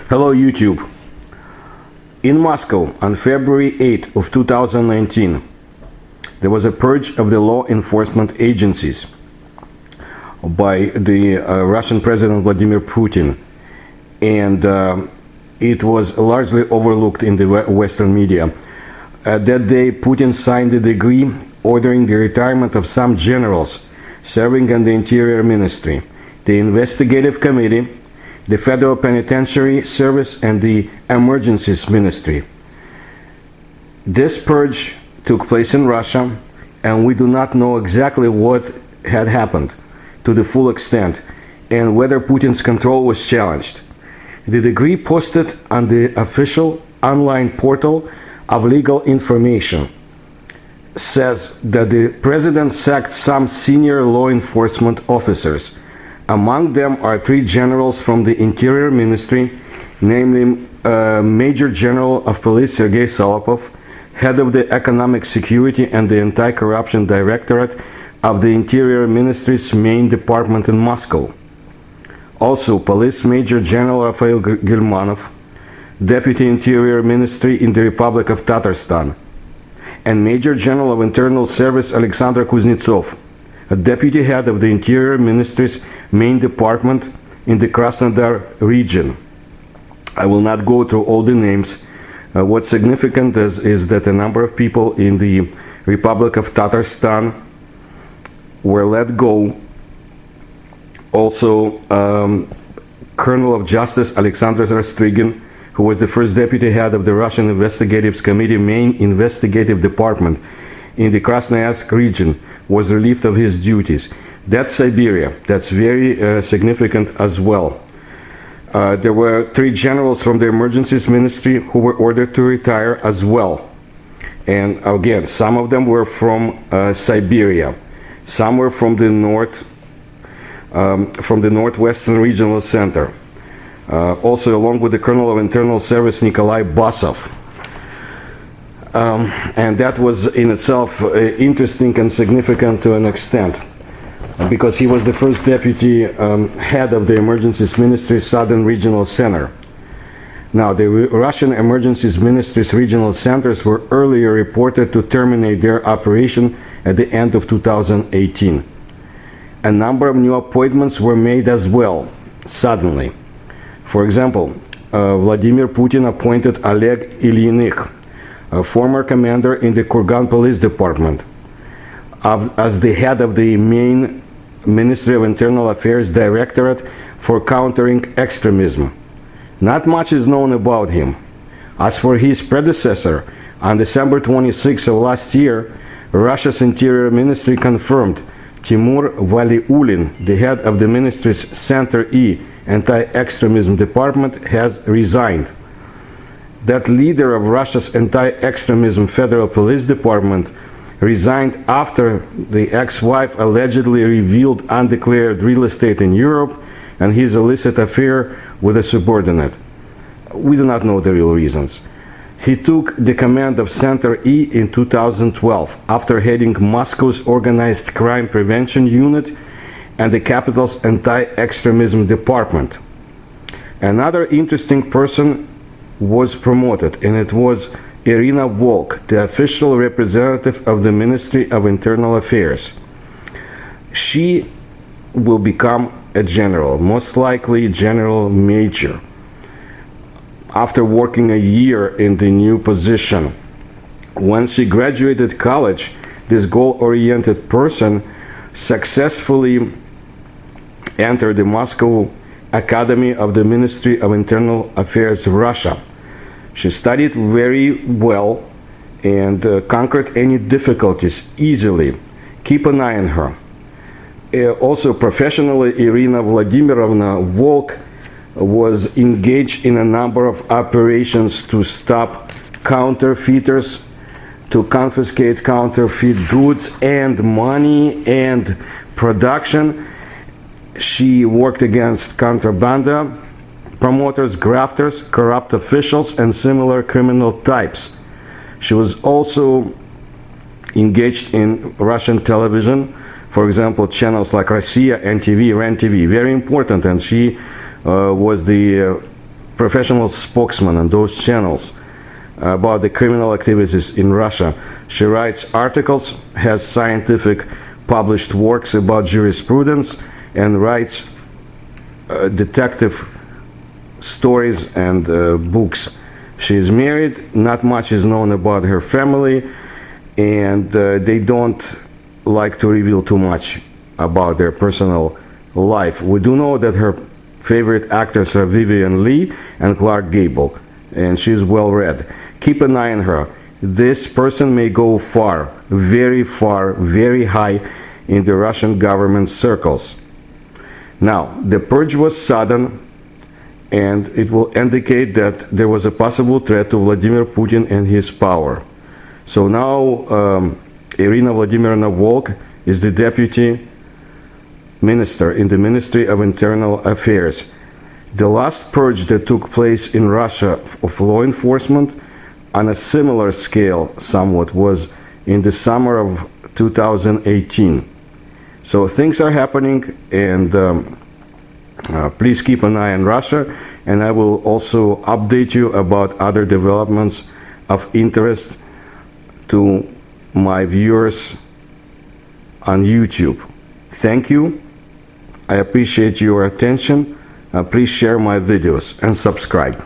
Hello YouTube. In Moscow on February 8 of 2019, there was a purge of the law enforcement agencies by the Russian President Vladimir Putin, and it was largely overlooked in the Western media. That day, Putin signed a decree ordering the retirement of some generals serving in the Interior Ministry, the Investigative Committee, the Federal Penitentiary Service, and the Emergencies Ministry. This purge took place in Russia, and we do not know exactly what had happened to the full extent and whether Putin's control was challenged. The decree posted on the official online portal of legal information says that the president sacked some senior law enforcement officers. Among them are 3 generals from the Interior Ministry, namely Major General of Police Sergei Solopov, head of the Economic Security and the Anti-Corruption Directorate of the Interior Ministry's main department in Moscow. Also, Police Major General Rafael Gilmanov, Deputy Interior Ministry in the Republic of Tatarstan, and Major General of Internal Service Alexander Kuznetsov, a deputy head of the Interior Ministry's main department in the Krasnodar region. I will not go through all the names. What's significant is that a number of people in the Republic of Tatarstan were let go. Also, Colonel of Justice Alexander Rastrigin, who was the first deputy head of the Russian Investigative Committee main investigative department in the Krasnoyarsk region, was relieved of his duties. That's Siberia. That's very significant as well. There were 3 generals from the Emergencies Ministry who were ordered to retire as well. And again, some of them were from Siberia. Some were from the Northwestern Regional Center. Also, along with the Colonel of Internal Service Nikolai Basov. And that was in itself interesting and significant to an extent, because he was the first deputy head of the Emergencies Ministry Southern Regional Center. Now, the Russian Emergencies Ministry's regional centers were earlier reported to terminate their operation at the end of 2018. A number of new appointments were made as well, suddenly. For example, Vladimir Putin appointed Oleg Ilyinych, a former commander in the Kurgan Police Department, as the head of the main Ministry of Internal Affairs Directorate for Countering Extremism. Not much is known about him. As for his predecessor, on December 26 of last year, Russia's Interior Ministry confirmed Timur Valiulin, the head of the ministry's Center E Anti-Extremism Department, has resigned. That leader of Russia's Anti-Extremism Federal Police Department resigned after the ex-wife allegedly revealed undeclared real estate in Europe and his illicit affair with a subordinate. We do not know the real reasons. He took the command of Center E in 2012 after heading Moscow's Organized Crime Prevention Unit and the capital's Anti-Extremism Department. Another interesting person was promoted, and it was Irina Volk, the official representative of the Ministry of Internal Affairs. She will become a general, most likely general major, after working a year in the new position. When she graduated college, this goal-oriented person successfully entered the Moscow Academy of the Ministry of Internal Affairs of Russia. She studied very well and conquered any difficulties easily. Keep an eye on her. Also, professionally, Irina Vladimirovna Volk was engaged in a number of operations to stop counterfeiters, to confiscate counterfeit goods and money and production. She worked against contraband promoters, grafters, corrupt officials, and similar criminal types. She was also engaged in Russian television, for example, channels like Russia, NTV, REN TV, very important, and she was the professional spokesman on those channels about the criminal activities in Russia. She writes articles, has scientific published works about jurisprudence, and writes detective stories and books. She is married. Not much is known about her family, and they don't like to reveal too much about their personal life. We do know that her favorite actors are Vivian Lee and Clark Gable, and she's well read. Keep an eye on her. This person may go far, very high in the Russian government circles. Now, the purge was sudden, and it will indicate that there was a possible threat to Vladimir Putin and his power. So now Irina Vladimirovna Volk is the deputy minister in the Ministry of Internal Affairs. The last purge that took place in Russia of law enforcement on a similar scale somewhat was in the summer of 2018. So things are happening, and please keep an eye on Russia, and I will also update you about other developments of interest to my viewers on YouTube. Thank you. I appreciate your attention. Please share my videos and subscribe.